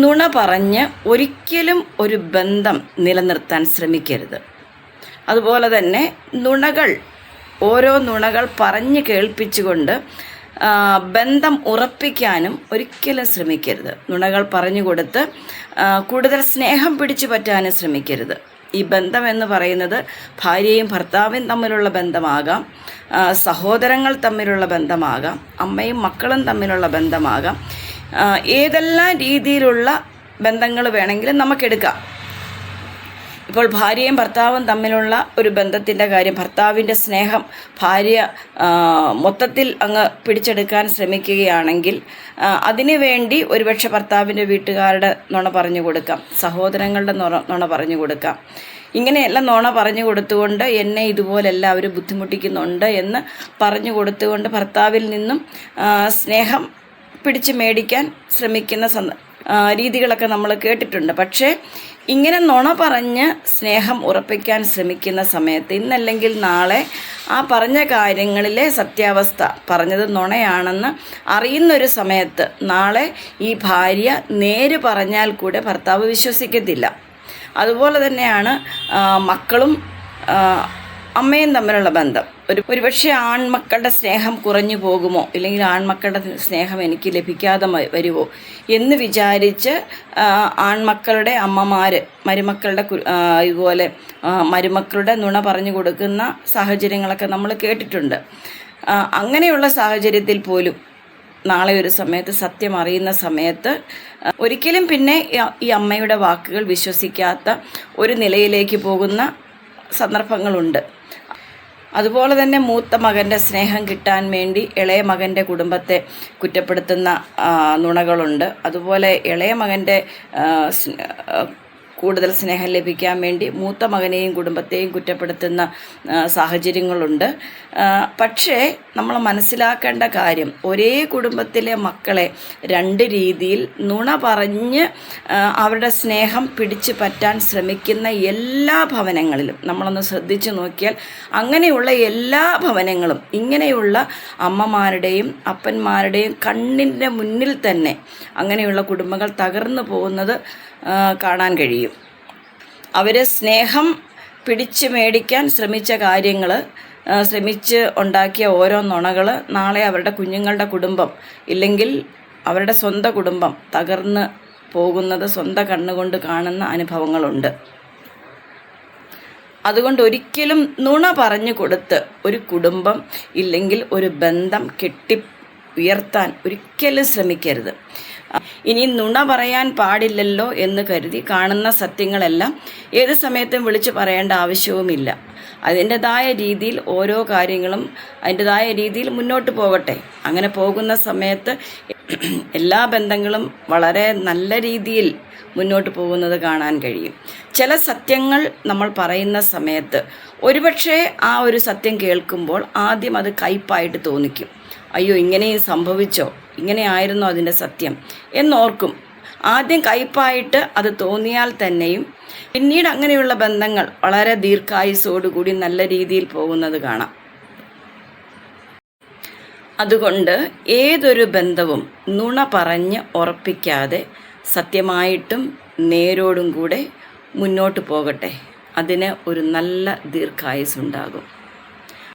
നുണ പറഞ്ഞ് ഒരിക്കലും ഒരു ബന്ധം നിലനിർത്താൻ ശ്രമിക്കരുത്. അതുപോലെ തന്നെ ഓരോ നുണകൾ പറഞ്ഞ് കേൾപ്പിച്ചുകൊണ്ട് ബന്ധം ഉറപ്പിക്കാനും ഒരിക്കലും ശ്രമിക്കരുത്. നുണകൾ പറഞ്ഞു കൊടുത്ത് കൂടുതൽ സ്നേഹം പിടിച്ചു പറ്റാനും ശ്രമിക്കരുത്. ഈ ബന്ധം എന്ന് പറയുന്നത് ഭാര്യയും ഭർത്താവും തമ്മിലുള്ള ബന്ധമാകാം, സഹോദരങ്ങൾ തമ്മിലുള്ള ബന്ധമാകാം, അമ്മയും മക്കളും തമ്മിലുള്ള ബന്ധമാകാം. ഏതെല്ലാം രീതിയിലുള്ള ബന്ധങ്ങൾ വേണമെങ്കിലും നമുക്കെടുക്കാം. ഇപ്പോൾ ഭാര്യയും ഭർത്താവും തമ്മിലുള്ള ഒരു ബന്ധത്തിൻ്റെ കാര്യം, ഭർത്താവിൻ്റെ സ്നേഹം ഭാര്യ മൊത്തത്തിൽ അങ്ങ് പിടിച്ചെടുക്കാൻ ശ്രമിക്കുകയാണെങ്കിൽ അതിനു വേണ്ടി ഒരുപക്ഷെ ഭർത്താവിൻ്റെ വീട്ടുകാരുടെ നുണ പറഞ്ഞു കൊടുക്കാം, സഹോദരങ്ങളുടെ നുണ പറഞ്ഞു കൊടുക്കാം. ഇങ്ങനെയെല്ലാം നുണ പറഞ്ഞു കൊടുത്തുകൊണ്ട് എന്നെ ഇതുപോലെ എല്ലാവരും ബുദ്ധിമുട്ടിക്കുന്നുണ്ട് എന്ന് പറഞ്ഞു കൊടുത്തുകൊണ്ട് ഭർത്താവിൽ നിന്നും സ്നേഹം പിടിച്ച് മേടിക്കാൻ ശ്രമിക്കുന്ന രീതികളൊക്കെ നമ്മൾ കേട്ടിട്ടുണ്ട്. പക്ഷേ ഇങ്ങനെ നുണ പറഞ്ഞ് സ്നേഹം ഉറപ്പിക്കാൻ ശ്രമിക്കുന്ന സമയത്ത് ഇന്നല്ലെങ്കിൽ നാളെ ആ പറഞ്ഞ കാര്യങ്ങളിലെ സത്യാവസ്ഥ, പറഞ്ഞത് നുണയാണെന്ന് അറിയുന്നൊരു സമയത്ത് നാളെ ഈ ഭാര്യ നേര് പറഞ്ഞാൽ കൂടെ ഭർത്താവ് വിശ്വസിക്കത്തില്ല. അതുപോലെ തന്നെയാണ് മക്കളും അമ്മയും തമ്മിലുള്ള ബന്ധം. ഒരുപക്ഷെ ആൺമക്കളുടെ സ്നേഹം കുറഞ്ഞു പോകുമോ, ഇല്ലെങ്കിൽ ആൺമക്കളുടെ സ്നേഹം എനിക്ക് ലഭിക്കാതെ വരുമോ എന്ന് വിചാരിച്ച് ആൺമക്കളുടെ അമ്മമാർ ഇതുപോലെ മരുമക്കളുടെ നുണ പറഞ്ഞു കൊടുക്കുന്ന സാഹചര്യങ്ങളൊക്കെ നമ്മൾ കേട്ടിട്ടുണ്ട്. അങ്ങനെയുള്ള സാഹചര്യത്തിൽ പോലും നാളെ ഒരു സമയത്ത് സത്യം അറിയുന്ന സമയത്ത് ഒരിക്കലും പിന്നെ ഈ അമ്മയുടെ വാക്കുകൾ വിശ്വസിക്കാത്ത ഒരു നിലയിലേക്ക് പോകുന്ന സന്ദർഭങ്ങളുണ്ട്. അതുപോലെ തന്നെ മൂത്ത മകൻ്റെ സ്നേഹം കിട്ടാൻ വേണ്ടി ഇളയ മകൻ്റെ കുടുംബത്തെ കുറ്റപ്പെടുത്തുന്ന നുണകളുണ്ട്. അതുപോലെ ഇളയ മകൻ്റെ കൂടുതൽ സ്നേഹം ലഭിക്കാൻ വേണ്ടി മൂത്ത മകനെയും കുടുംബത്തെയും കുറ്റപ്പെടുത്തുന്ന സാഹചര്യങ്ങളുണ്ട്. പക്ഷേ നമ്മൾ മനസ്സിലാക്കേണ്ട കാര്യം, ഒരേ കുടുംബത്തിലെ മക്കളെ രണ്ട് രീതിയിൽ നുണ പറഞ്ഞ് അവരുടെ സ്നേഹം പിടിച്ചു പറ്റാൻ ശ്രമിക്കുന്ന എല്ലാ ഭവനങ്ങളിലും നമ്മളൊന്ന് ശ്രദ്ധിച്ചു നോക്കിയാൽ അങ്ങനെയുള്ള എല്ലാ ഭവനങ്ങളും ഇങ്ങനെയുള്ള അമ്മമാരുടെയും അപ്പന്മാരുടെയും കണ്ണിൻ്റെ മുന്നിൽ തന്നെ അങ്ങനെയുള്ള കുടുംബങ്ങൾ തകർന്നു പോകുന്നത് കാണാൻ കഴിയും. അവർ സ്നേഹം പിടിച്ച് മേടിക്കാൻ ശ്രമിച്ച കാര്യങ്ങൾ, ശ്രമിച്ച് ഉണ്ടാക്കിയ ഓരോ നുണകൾ നാളെ അവരുടെ കുഞ്ഞുങ്ങളുടെ കുടുംബം ഇല്ലെങ്കിൽ അവരുടെ സ്വന്തം കുടുംബം തകർന്ന് പോകുന്നത് സ്വന്തം കണ്ണുകൊണ്ട് കാണുന്ന അനുഭവങ്ങളുണ്ട്. അതുകൊണ്ട് ഒരിക്കലും നുണ പറഞ്ഞു കൊടുത്ത് ഒരു കുടുംബം ഇല്ലെങ്കിൽ ഒരു ബന്ധം ഉയർത്താൻ ഒരിക്കലും ശ്രമിക്കരുത്. ഇനി നുണ പറയാൻ പാടില്ലല്ലോ എന്ന് കരുതി കാണുന്ന സത്യങ്ങളെല്ലാം ഏത് സമയത്തും വിളിച്ചു പറയേണ്ട ആവശ്യവുമില്ല. അതിൻ്റെതായ രീതിയിൽ ഓരോ കാര്യങ്ങളും അതിൻ്റെതായ രീതിയിൽ മുന്നോട്ട് പോകട്ടെ. അങ്ങനെ പോകുന്ന സമയത്ത് എല്ലാ ബന്ധങ്ങളും വളരെ നല്ല രീതിയിൽ മുന്നോട്ട് പോകുന്നത് കാണാൻ കഴിയും. ചില സത്യങ്ങൾ നമ്മൾ പറയുന്ന സമയത്ത് ഒരുപക്ഷെ ആ ഒരു സത്യം കേൾക്കുമ്പോൾ ആദ്യം അത് കയ്പായിട്ട് തോന്നിക്കും. അയ്യോ, ഇങ്ങനെയും സംഭവിച്ചോ, ഇങ്ങനെയായിരുന്നോ അതിൻ്റെ സത്യം എന്നോർക്കും. ആദ്യം കയ്പായിട്ട് അത് തോന്നിയാൽ തന്നെയും പിന്നീട് അങ്ങനെയുള്ള ബന്ധങ്ങൾ വളരെ ദീർഘായുസ്സോടുകൂടി നല്ല രീതിയിൽ പോകുന്നത് കാണാം. അതുകൊണ്ട് ഏതൊരു ബന്ധവും നുണ പറഞ്ഞ് ഉറപ്പിക്കാതെ സത്യമായിട്ടും നേരോടും കൂടെ മുന്നോട്ട് പോകട്ടെ. അതിന് ഒരു നല്ല ദീർഘായുസ്സുണ്ടാകും.